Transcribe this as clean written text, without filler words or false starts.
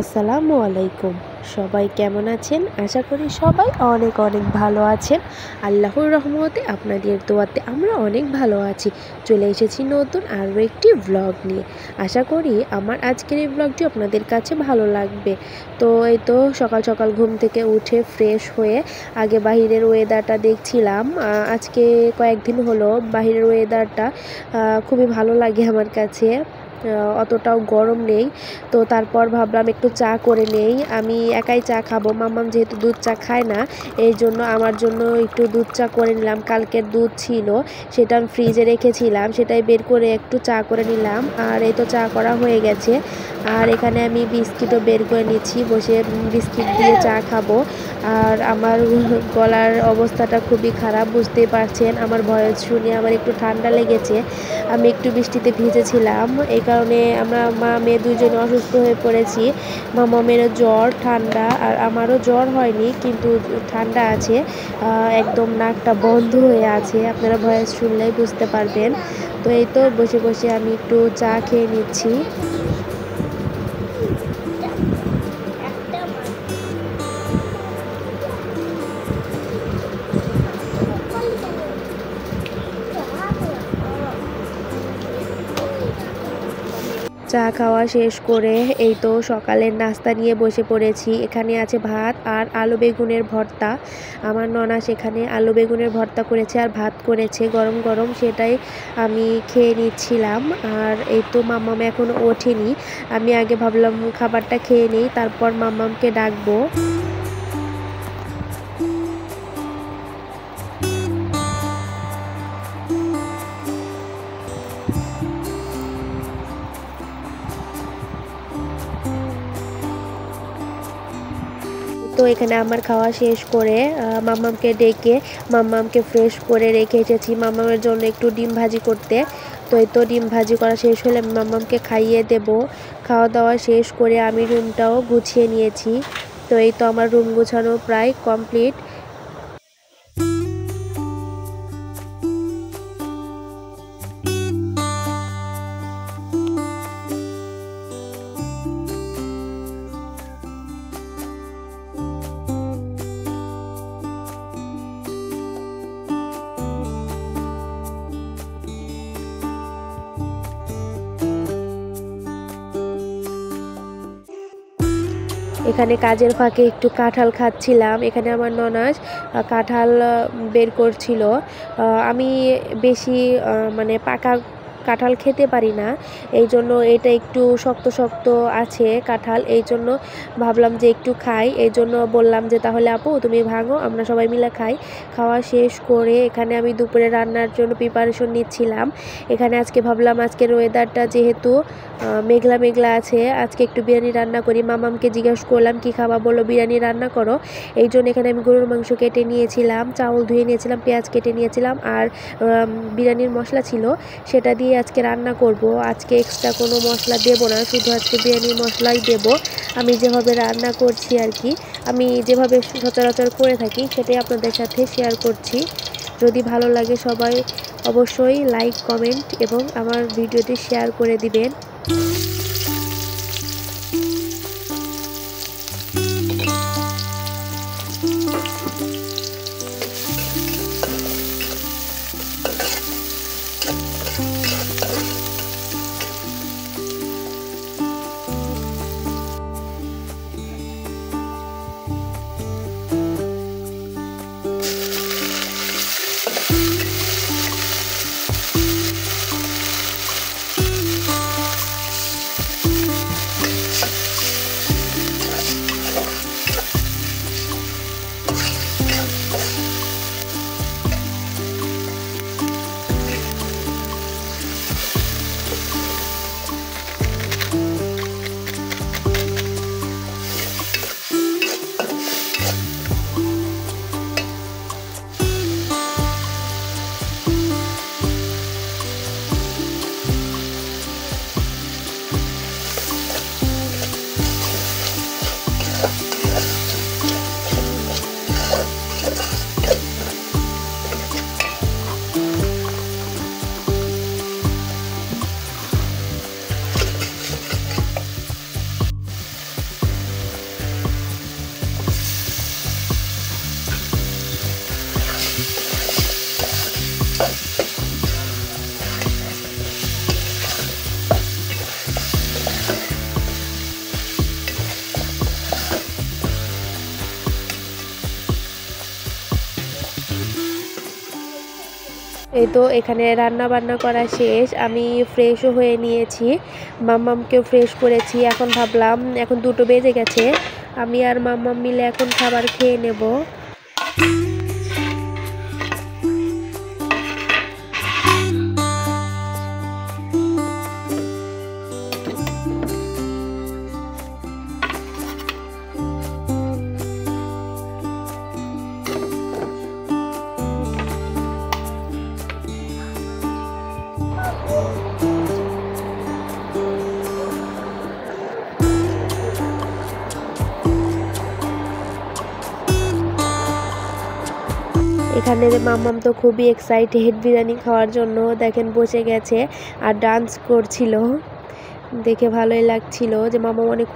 আসসালামু আলাইকুম। সবাই কেমন আছেন? আশা করি সবাই অনেক অনেক ভালো আছেন। আল্লাহর রহমতে আপনাদের দোয়াতে আমরা অনেক ভালো আছি। চলে এসেছি নতুন আরও একটি ভ্লগ নিয়ে। আশা করি আমার আজকের এই ভ্লগটি আপনাদের কাছে ভালো লাগবে। তো এই তো সকাল সকাল ঘুম থেকে উঠে ফ্রেশ হয়ে আগে বাহিরের ওয়েদারটা দেখছিলাম। আজকে কয়েকদিন হলো বাহিরের ওয়েদারটা খুবই ভালো লাগে আমার কাছে। অতটাও গরম নেই। তো তারপর ভাবলাম একটু চা করে নেই। আমি একাই চা খাবো, মাম্মাম যেহেতু দুধ চা খায় না, এই জন্য আমার জন্য একটু দুধ চা করে নিলাম। কালকের দুধ ছিল, সেটা আমি ফ্রিজে রেখেছিলাম, সেটাই বের করে একটু চা করে নিলাম। আর এই তো চা করা হয়ে গেছে। আর এখানে আমি বিস্কিটও বের করে নিচ্ছি, বসে বিস্কিট দিয়ে চা খাবো। আর আমার গলার অবস্থাটা খুবই খারাপ, বুঝতেই পারছেন। আমার ভয়েস শুনে আমার একটু ঠান্ডা লেগেছে। আমি একটু বৃষ্টিতে ভিজেছিলাম, এই কারণে আমরা মা মেয়ে দুজনে অসুস্থ হয়ে পড়েছি। মামামেরও জ্বর, ঠান্ডা, আর আমারও জ্বর হয়নি কিন্তু ঠান্ডা আছে। একদম নাকটা বন্ধ হয়ে আছে, আপনারা ভয়েস শুনলেই বুঝতে পারবেন। তো এই তো বসে বসে আমি একটু চা খেয়ে নিচ্ছি। চা খাওয়া শেষ করে এই তো সকালের নাস্তা নিয়ে বসে পড়েছি। এখানে আছে ভাত আর আলু বেগুনের ভর্তা। আমার ননা সেখানে আলু বেগুনের ভর্তা করেছে আর ভাত করেছে গরম গরম, সেটাই আমি খেয়ে নিচ্ছিলাম। আর এই তো মাম্মাম এখনো ওঠেনি। আমি আগে ভাবলাম খাবারটা খেয়ে নিই, তারপর মাম্মামকে ডাকবো। তো এখানে আমার খাওয়া শেষ করে মাম্মামকে ডেকে মাম্মামকে ফ্রেশ করে রেখে এসেছি মাম্মামের জন্য একটু ডিম ভাজি করতে। তো এই তো ডিম ভাজি করা শেষ হলে মাম্মামকে খাইয়ে দেব। খাওয়া দাওয়া শেষ করে আমি রুমটাও গুছিয়ে নিয়েছি। তো এই তো আমার রুম গুছানো প্রায় কমপ্লিট। এখানে কাজের ফাঁকে একটু কাঁঠাল খাচ্ছিলাম। এখানে আমার ননাস কাঁঠাল বের করছিল। আমি বেশি মানে পাকা কাঁঠাল খেতে পারি না, এই জন্য এটা একটু শক্ত শক্ত আছে কাঁঠাল, এই জন্য ভাবলাম যে একটু খাই। এই জন্য বললাম যে তাহলে আপু তুমি ভাঙো, আমরা সবাই মিলে খাই। খাওয়া শেষ করে এখানে আমি দুপুরে রান্নার জন্য প্রিপারেশন নিচ্ছিলাম। এখানে আজকে ভাবলাম আজকের ওয়েদারটা যেহেতু মেঘলা মেঘলা আছে, আজকে একটু বিরিয়ানি রান্না করি। মামামকে জিজ্ঞেস করলাম কি খাবা, বললো বিরিয়ানি রান্না করো। এই জন্য এখানে আমি গরুর মাংস কেটে নিয়েছিলাম, চাউল ধুয়ে নিয়েছিলাম, পেঁয়াজ কেটে নিয়েছিলাম, আর বিরিয়ানির মশলা ছিল, সেটা দিয়ে আজকে রান্না করব। আজকে এক্সট্রা কোনো মশলা দেব না, শুধু আজকে বিরিয়ানির মশলাই দেব। আমি যেভাবে রান্না করছি আর কি, আমি যেভাবে সচরাচর করে থাকি সেটাই আপনাদের সাথে শেয়ার করছি। যদি ভালো লাগে সবাই অবশ্যই লাইক, কমেন্ট এবং আমার ভিডিওটি শেয়ার করে দিবেন। এই তো এখানে রান্না বান্না করা শেষ, আমি ফ্রেশও হয়ে নিয়েছি, মাম্মামকেও ফ্রেশ করেছি। এখন ভাবলাম এখন 2টো বেজে গেছে, আমি আর মাম্মাম মিলে এখন খাবার খেয়ে নেব। এখানে মাম্মাম তো খুবই এক্সাইটেড বিরিয়ানি খাওয়ার জন্য, দেখেন বসে গেছে আর ডান্স করছিল, দেখে ভালোই লাগছিল যে মাম্মাম অনেক